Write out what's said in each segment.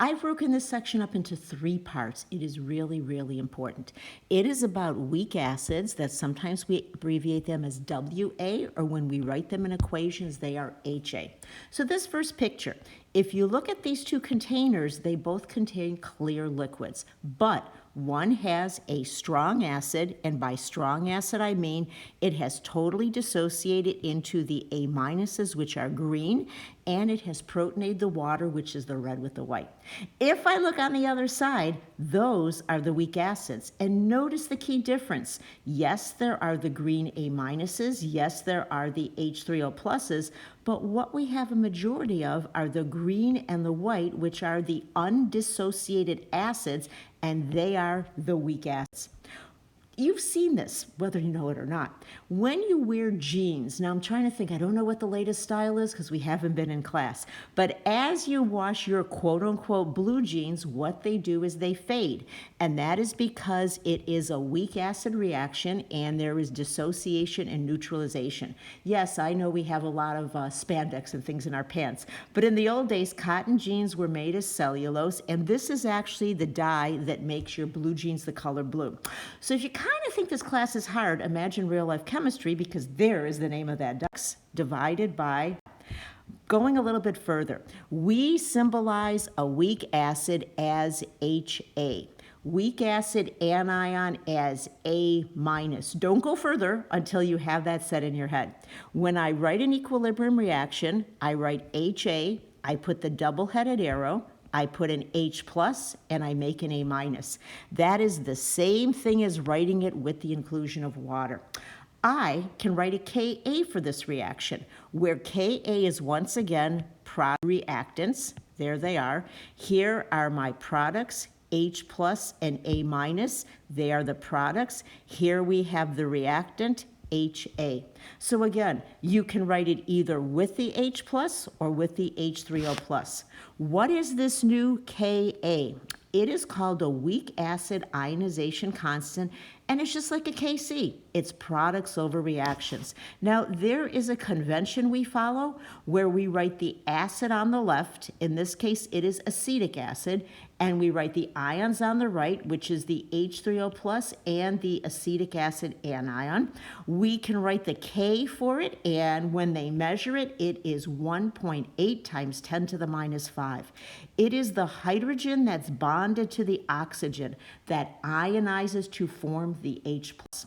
I've broken this section up into 3 parts. It is really, really important. It is about weak acids that sometimes we abbreviate them as WA, or when we write them in equations, they are HA. So this first picture, if you look at these 2 containers, they both contain clear liquids, but one has a strong acid, and by strong acid I mean it has totally dissociated into the A minuses, which are green, and it has protonated the water, which is the red with the white. If I look on the other side, those are the weak acids. And notice the key difference. Yes, there are the green A minuses. Yes, there are the H3O pluses. But what we have a majority of are the green and the white, which are the undissociated acids, and they are the weak acids. You've seen this, whether you know it or not. When you wear jeans, now I'm trying to think, I don't know what the latest style is because we haven't been in class, but as you wash your quote unquote blue jeans, what they do is they fade. And that is because it is a weak acid reaction and there is dissociation and neutralization. Yes, I know we have a lot of spandex and things in our pants, but in the old days, cotton jeans were made as cellulose, and this is actually the dye that makes your blue jeans the color blue. So if you kind of think this class is hard, imagine real life chemistry, because there is the name of that dux divided by. Going a little bit further, we symbolize a weak acid as HA. Weak acid anion as A minus. Don't go further until you have that set in your head. When I write an equilibrium reaction, I write HA, I put the double-headed arrow, I put an H plus, and I make an A minus. That is the same thing as writing it with the inclusion of water. I can write a Ka for this reaction, where Ka is once again reactants. There they are. Here are my products, H plus and A minus. They are the products. Here we have the reactant, HA. So again, you can write it either with the H plus or with the H3O plus. What is this new Ka? It is called a weak acid ionization constant, and it's just like a Kc. It's products over reactions. Now, there is a convention we follow where we write the acid on the left. In this case, it is acetic acid, and we write the ions on the right, which is the H3O plus and the acetic acid anion. We can write the K for it, and when they measure it, it is 1.8 times 10 to the minus 5. It is the hydrogen that's bonded to the oxygen that ionizes to form the H plus.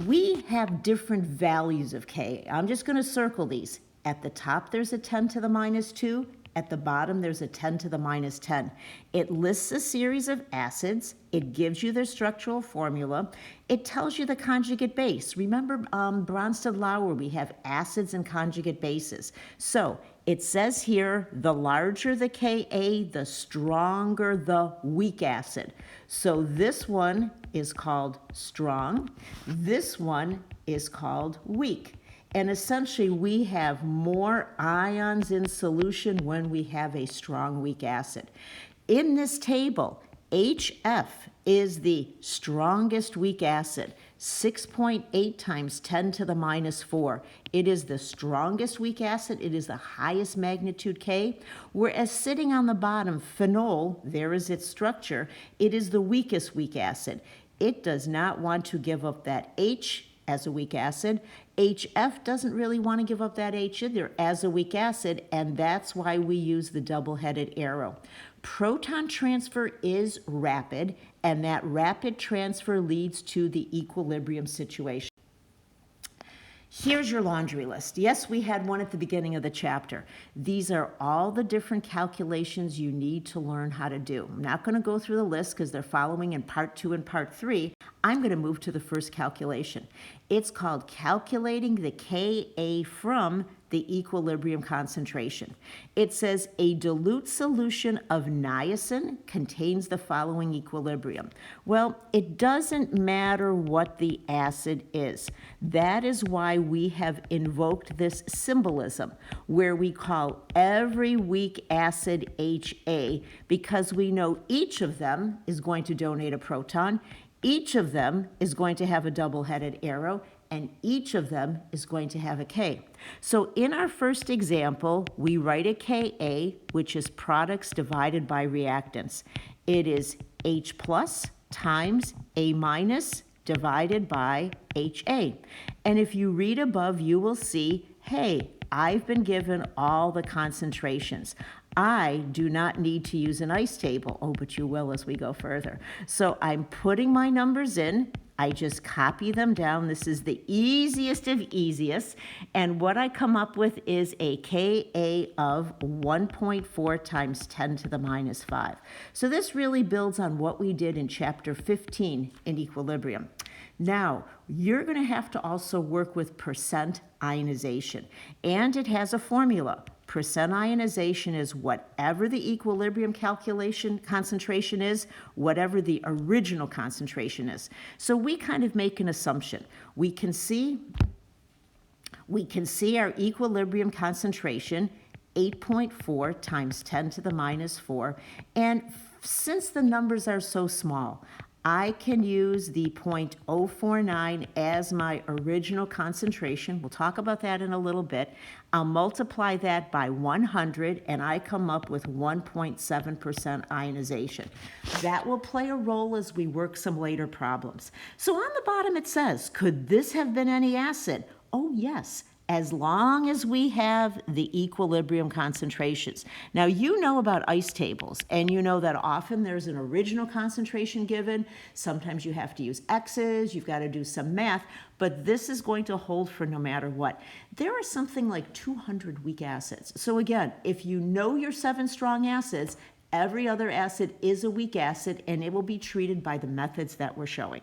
We have different values of Ka. I'm just going to circle these. At the top, there's a 10 to the minus 2. At the bottom, there's a 10 to the minus 10. It lists a series of acids. It gives you their structural formula. It tells you the conjugate base. Remember Bronsted-Lowry, we have acids and conjugate bases. So it says here, the larger the Ka, the stronger the weak acid. So this one is called strong. This one is called weak. And essentially, we have more ions in solution when we have a strong weak acid. In this table, HF is the strongest weak acid, 6.8 times 10 to the minus 4. It is the strongest weak acid. It is the highest magnitude K. Whereas sitting on the bottom, phenol, there is its structure, it is the weakest weak acid. It does not want to give up that H as a weak acid. HF doesn't really want to give up that H either as a weak acid, and that's why we use the double-headed arrow. Proton transfer is rapid, and that rapid transfer leads to the equilibrium situation. Here's your laundry list. Yes, we had one at the beginning of the chapter. These are all the different calculations you need to learn how to do. I'm not going to go through the list because they're following in part 2 and part 3. I'm going to move to the first calculation. It's called calculating the Ka from the equilibrium concentration. It says a dilute solution of niacin contains the following equilibrium. Well, it doesn't matter what the acid is. That is why we have invoked this symbolism, where we call every weak acid HA, because we know each of them is going to donate a proton. Each of them is going to have a double-headed arrow, and each of them is going to have a K. So in our first example, we write a Ka, which is products divided by reactants. It is H plus times A minus divided by HA. And if you read above, you will see, hey, I've been given all the concentrations. I do not need to use an ice table. Oh, but you will as we go further. So I'm putting my numbers in. I just copy them down. This is the easiest of easiest. And what I come up with is a Ka of 1.4 times 10 to the minus 5. So this really builds on what we did in chapter 15 in equilibrium. Now, you're going to have to also work with percent ionization. And it has a formula. Percent ionization is whatever the equilibrium calculation concentration is, whatever the original concentration is. So we kind of make an assumption. We can see our equilibrium concentration, 8.4 times 10 to the minus 4. And since the numbers are so small, I can use the 0.049 as my original concentration. We'll talk about that in a little bit. I'll multiply that by 100, and I come up with 1.7% ionization. That will play a role as we work some later problems. So on the bottom it says, could this have been any acid? Oh, yes. As long as we have the equilibrium concentrations. Now, you know about ice tables, and you know that often there's an original concentration given. Sometimes you have to use X's, you've got to do some math, but this is going to hold for no matter what. There are something like 200 weak acids. So again, if you know your 7 strong acids, every other acid is a weak acid, and it will be treated by the methods that we're showing.